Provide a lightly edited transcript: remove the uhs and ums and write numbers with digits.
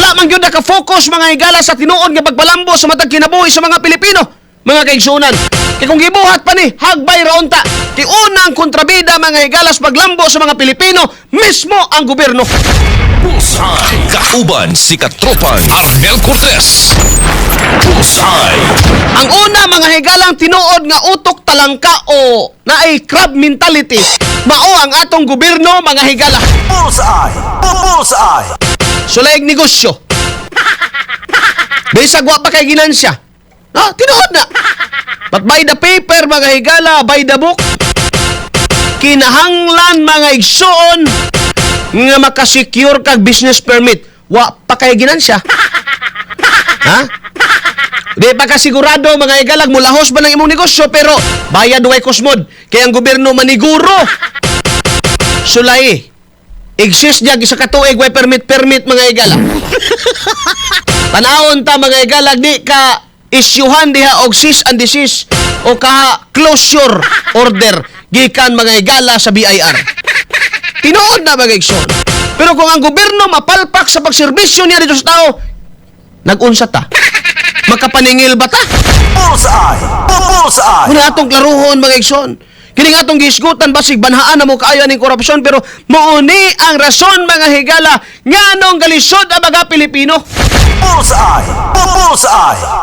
wala man gyud naka-focus mga higala sa tinuod nga pagpalambo sa matag kinabuhi sa mga Pilipino. Mga kaigsunan, kay kung gibuhat pa ni hagbay raon ta. Kay unang kontrabida mga higalas paglambo sa mga Pilipino mismo ang gobyerno. Bullseye. Kauban si Katropan Arnel Cortez. Bullseye. Ang una mga higalang tinuod nga utok talangka o naay crab mentality, mao ang atong gobyerno mga higala. Bullseye! Bullseye! Sulaig negosyo. Bisag wa pa kay ginansya. Ha, tinuod na. But by the paper mga higala, by the book, kinahanglan mga igsuon nga makasecure kag business permit. Wa pa kay ginansya. Ha? Di pa kasigurado mga igalag, mulahos ba ng imong negosyo pero bayad way kusmod. Kaya ang gobyerno maniguro. Sulay. Exist diya sa katuig way permit mga igala. Tanawon ta mga igalag, di ka isyuhan diha og cease and desist o ka closure order gikan mga igala sa BIR. Tinuod na mga igsoon. Pero kung ang gobyerno mapalpak sa pagserbisyo niya dito sa tao, nag-unsa ta? Makapaningil ba ta? Bullseye! Bullseye! Kung atong klaruhon mga igsoon, kini nga atong gisgutan basig banhaan na mo kaayo ning korupsyon pero mauni ang rason mga higala nganong galisod ang mga Pilipino. Bullseye! Bullseye!